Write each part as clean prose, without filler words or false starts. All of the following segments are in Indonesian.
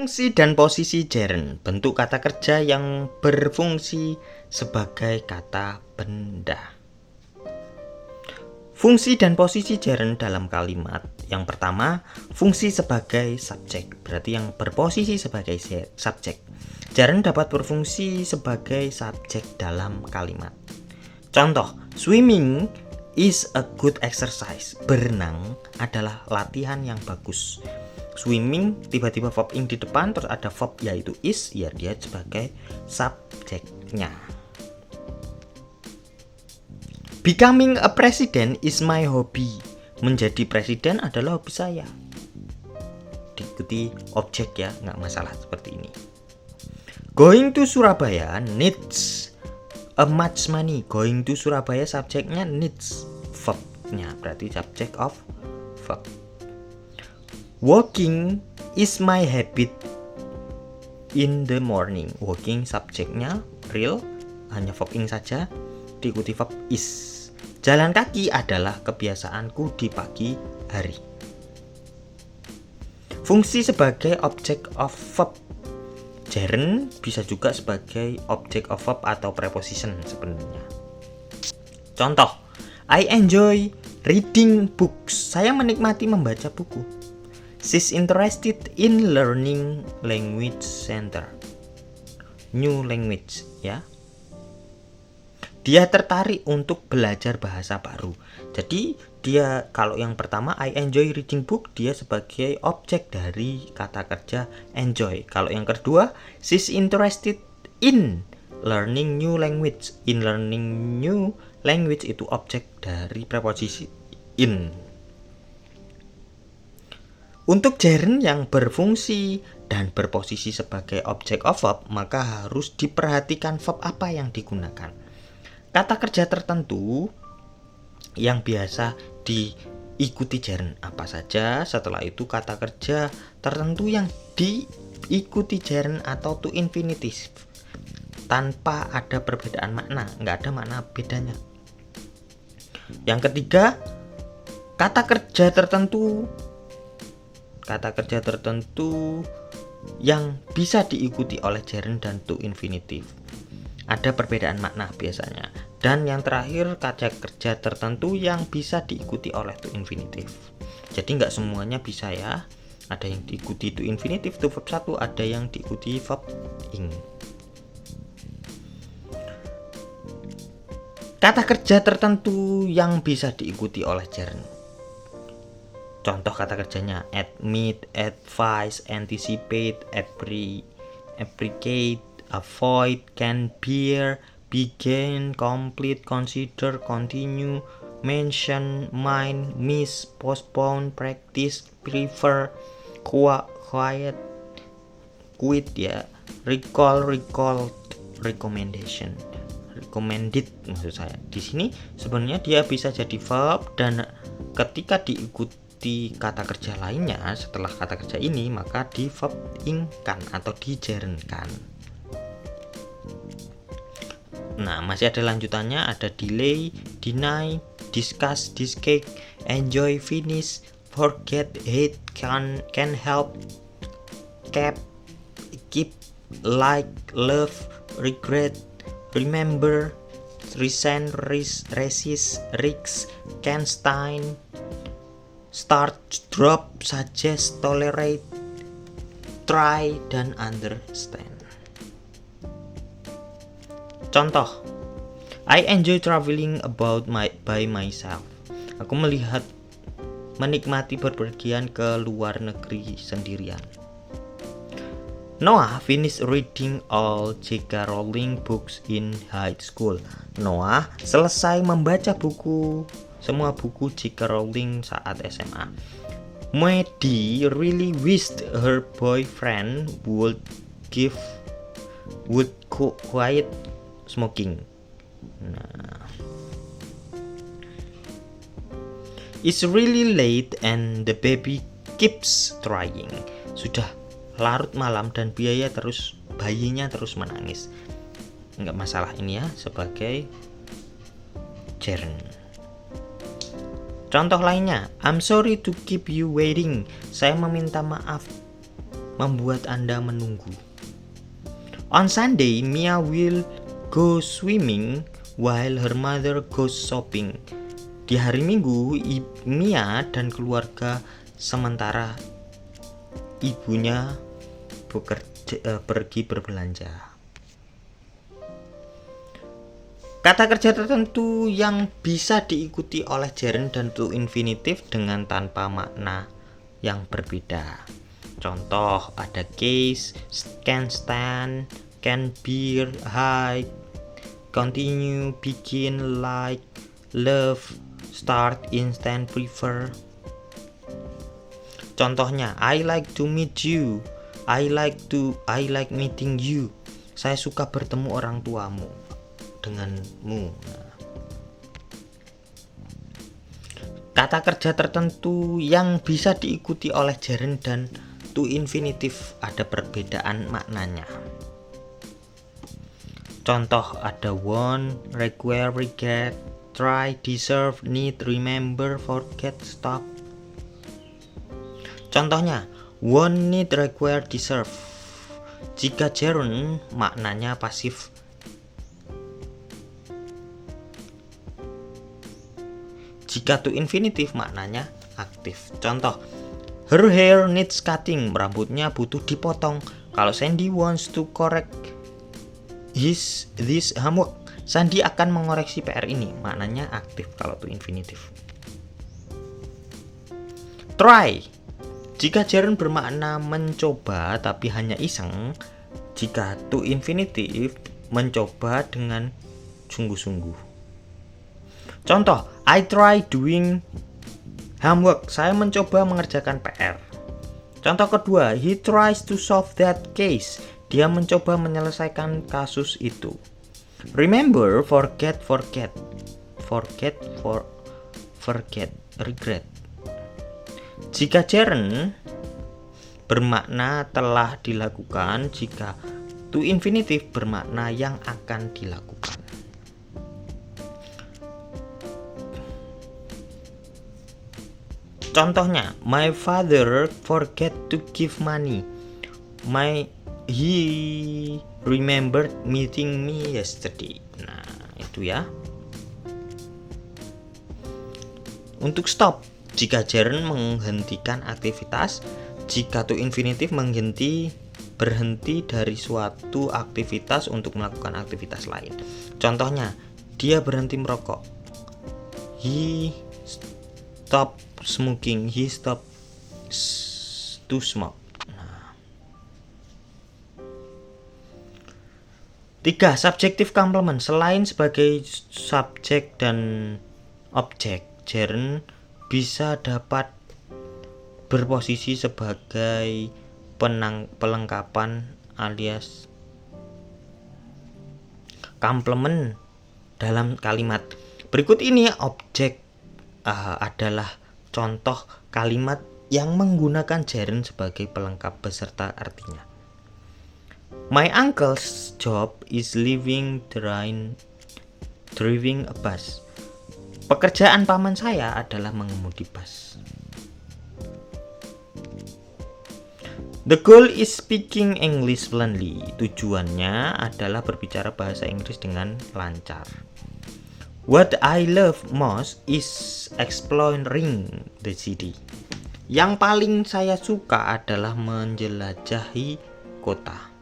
Fungsi dan posisi gerund, bentuk kata kerja yang berfungsi sebagai kata benda. Fungsi dan posisi gerund dalam kalimat. Yang pertama, fungsi sebagai subjek, berarti yang berposisi sebagai subjek. Gerund dapat berfungsi sebagai subjek dalam kalimat. Contoh, swimming is a good exercise. Berenang adalah latihan yang bagus. Swimming, tiba-tiba verb ing di depan, terus ada verb yaitu is, ya dia sebagai subjeknya. Becoming a president is my hobby. Menjadi presiden adalah hobi saya. Diikuti objek ya, nggak masalah seperti ini. Going to Surabaya needs a much money. Going to Surabaya subjeknya needs, verbnya berarti subject of verb. Walking is my habit in the morning. Walking subjeknya real, hanya verb ing saja, diikuti verb is. Jalan kaki adalah kebiasaanku di pagi hari. Fungsi sebagai object of verb. Gerund bisa juga sebagai object of verb atau preposition sebenarnya. Contoh, I enjoy reading books. Saya menikmati membaca buku. She's interested in learning language center. New language ya. Dia tertarik untuk belajar bahasa baru. Jadi dia kalau yang pertama I enjoy reading book, dia sebagai objek dari kata kerja enjoy. Kalau yang kedua she's interested in learning new language. In learning new language itu objek dari preposisi in. Untuk gerund yang berfungsi dan berposisi sebagai object of verb, maka harus diperhatikan verb apa yang digunakan. Kata kerja tertentu yang biasa diikuti gerund apa saja. Setelah itu kata kerja tertentu yang diikuti gerund atau to infinitive tanpa ada perbedaan makna, nggak ada makna bedanya. Yang ketiga, kata kerja tertentu yang bisa diikuti oleh gerund dan to infinitive. Ada perbedaan makna biasanya. Dan yang terakhir, kata kerja tertentu yang bisa diikuti oleh to infinitive. Jadi nggak semuanya bisa ya. Ada yang diikuti to infinitive, to verb 1, ada yang diikuti verb ing. Kata kerja tertentu yang bisa diikuti oleh gerund. Contoh kata kerjanya admit, advise, anticipate, abrogate, avoid, can bear, begin, complete, consider, continue, mention, mind, miss, postpone, practice, prefer, quiet, quit ya, recall, recommendation, recommended maksud saya. Di sini sebenarnya dia bisa jadi verb dan ketika diikuti kata kerja lainnya setelah kata kerja ini maka di verb ingkan atau digerundkan. Nah, masih ada lanjutannya, ada delay, deny, discuss, discake, enjoy, finish, forget, hate, can help, keep, like, love, regret, remember, resent, resist, risk, can stand, start, drop, suggest, tolerate, try, dan understand. Contoh, I enjoy traveling by myself. Aku menikmati berpergian ke luar negeri sendirian. Noah finished reading all J.K. Rowling books in high school. Noah selesai membaca semua buku J.K. Rowling saat SMA. Maddie really wished her boyfriend would quit smoking. Nah. It's really late and the baby keeps crying. Sudah larut malam dan bayinya terus menangis. Enggak masalah ini ya sebagai gerund. Contoh lainnya, I'm sorry to keep you waiting. Saya meminta maaf membuat Anda menunggu. On Sunday, Mia will go swimming while her mother goes shopping. Di hari Minggu, Mia dan keluarga sementara ibunya pergi berbelanja. Kata kerja tertentu yang bisa diikuti oleh gerund dan to infinitive dengan tanpa makna yang berbeda. Contoh ada case, can stand, can bear, hide, continue, begin, like, love, start, instant, prefer. Contohnya, I like to meet you. I like meeting you. Saya suka bertemu orang tuamu denganmu. Kata kerja tertentu yang bisa diikuti oleh gerund dan to infinitive ada perbedaan maknanya. Contoh ada want, require, regret, try, deserve, need, remember, forget, stop. Contohnya, want, need, require, deserve. Jika gerund maknanya pasif. Jika to infinitive maknanya aktif. Contoh, her hair needs cutting. Rambutnya butuh dipotong. Kalau Sandy wants to correct this homework. Sandy akan mengoreksi PR ini. Maknanya aktif kalau to infinitive. Try. Jika gerund bermakna mencoba tapi hanya iseng, jika to infinitive mencoba dengan sungguh-sungguh. Contoh, I try doing homework. Saya mencoba mengerjakan PR. Contoh kedua, he tries to solve that case. Dia mencoba menyelesaikan kasus itu. Remember, forget, regret. Jika gerund bermakna telah dilakukan, jika to infinitive bermakna yang akan dilakukan. Contohnya, my father forget to give money. He remembered meeting me yesterday. Nah, itu ya. Untuk stop, jika gerund menghentikan aktivitas, jika to infinitive berhenti dari suatu aktivitas untuk melakukan aktivitas lain. Contohnya, dia berhenti merokok. He stopped smoking. He stopped to smoke. 3. Subjective complement. Selain sebagai subjek dan objek, gerund bisa dapat berposisi sebagai pelengkapan alias komplement dalam kalimat. Berikut ini objek adalah contoh kalimat yang menggunakan gerund sebagai pelengkap beserta artinya. My uncle's job is driving a bus. Pekerjaan paman saya adalah mengemudi bus. The goal is speaking English fluently. Tujuannya adalah berbicara bahasa Inggris dengan lancar. What I love most is exploring the city. Yang paling saya suka adalah menjelajahi kota.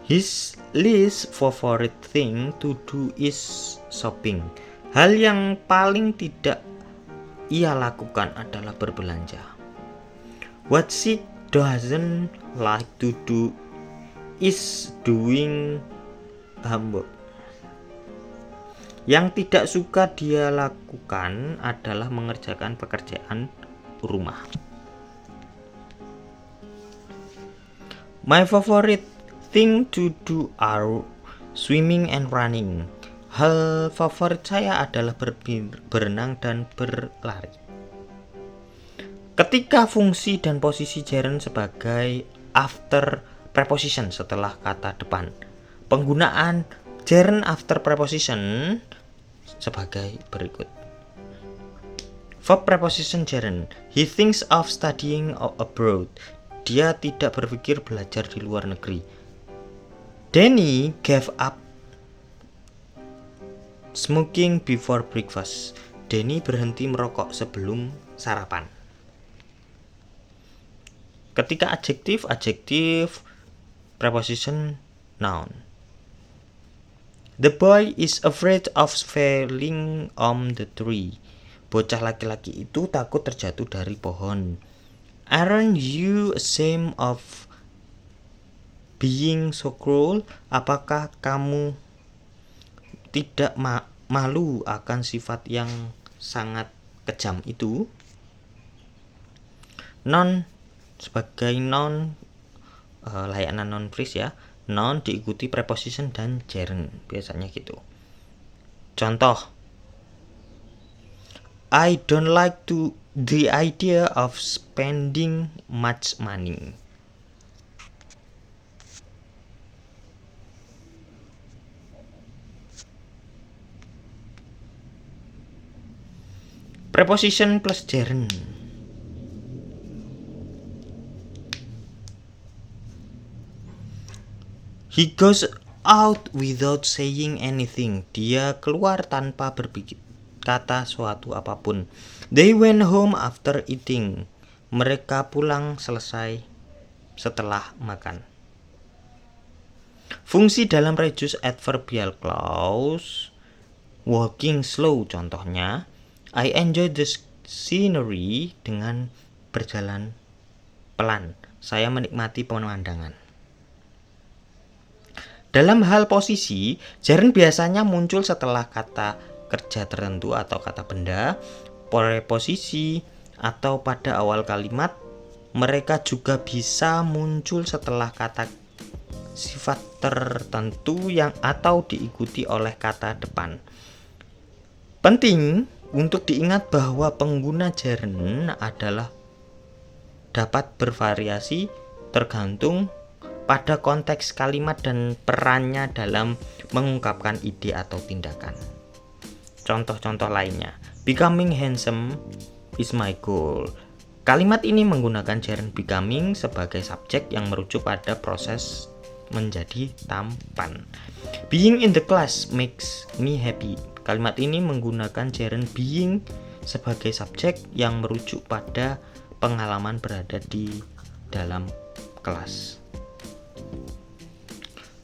His least favorite thing to do is shopping. Hal yang paling tidak ia lakukan adalah berbelanja. What she doesn't like to do is doing homework. Yang tidak suka dia lakukan adalah mengerjakan pekerjaan rumah. My favorite thing to do are swimming and running. Hal favorit saya adalah berenang dan berlari. Ketika fungsi dan posisi gerund sebagai after preposition setelah kata depan, penggunaan gerund after preposition sebagai berikut. Verb preposition gerund. He thinks of studying abroad. Dia tidak berpikir belajar di luar negeri. Danny gave up smoking before breakfast. Danny berhenti merokok sebelum sarapan. Ketika adjektif preposition noun. The boy is afraid of falling on the tree. Bocah laki-laki itu takut terjatuh dari pohon. Aren't you ashamed of being so cruel? Apakah kamu tidak malu akan sifat yang sangat kejam itu? Noun sebagai noun layanan noun phrase ya. Noun diikuti preposition dan gerund, biasanya gitu. Contoh, I don't like the idea of spending much money. Preposition plus gerund. He goes out without saying anything. Dia keluar tanpa berkata suatu apapun. They went home after eating. Mereka pulang setelah makan. Fungsi dalam reduced adverbial clause. Walking slow contohnya. I enjoy the scenery dengan berjalan pelan. Saya menikmati pemandangan. Dalam hal posisi, gerund biasanya muncul setelah kata kerja tertentu atau kata benda, preposisi, atau pada awal kalimat. Mereka juga bisa muncul setelah kata sifat tertentu yang atau diikuti oleh kata depan. Penting untuk diingat bahwa pengguna gerund adalah dapat bervariasi tergantung pada konteks kalimat dan perannya dalam mengungkapkan ide atau tindakan. Contoh-contoh lainnya, becoming handsome is my goal. Kalimat ini menggunakan gerund becoming sebagai subjek yang merujuk pada proses menjadi tampan. Being in the class makes me happy. Kalimat ini menggunakan gerund being sebagai subjek yang merujuk pada pengalaman berada di dalam kelas.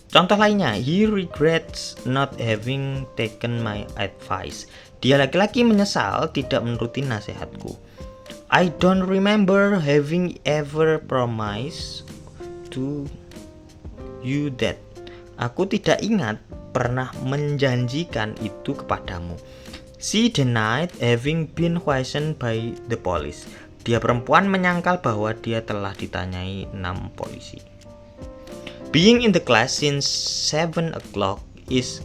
Contoh lainnya, he regrets not having taken my advice. Dia laki-laki menyesal tidak menuruti nasihatku. I don't remember having ever promised to you that. Aku tidak ingat pernah menjanjikan itu kepadamu. She denied having been questioned by the police. Dia perempuan menyangkal bahwa dia telah ditanyai 6 polisi. Being in the class since 7 o'clock is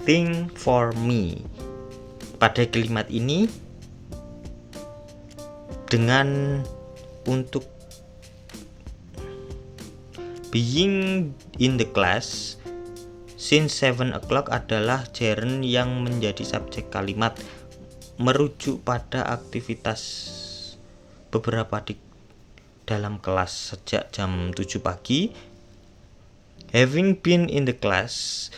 thing for me. Pada kalimat ini dengan untuk being in the class since 7 o'clock adalah gerund yang menjadi subjek kalimat, merujuk pada aktivitas beberapa di dalam kelas sejak jam 7 pagi. Having been in the class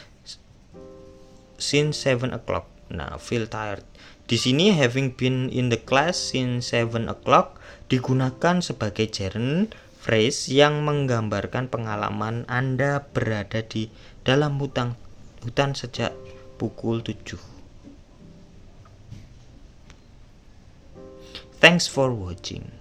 since 7 o'clock. Nah, feel tired. Di sini having been in the class since 7 o'clock digunakan sebagai gerund phrase yang menggambarkan pengalaman Anda berada di dalam hutan sejak pukul 7. Thanks for watching.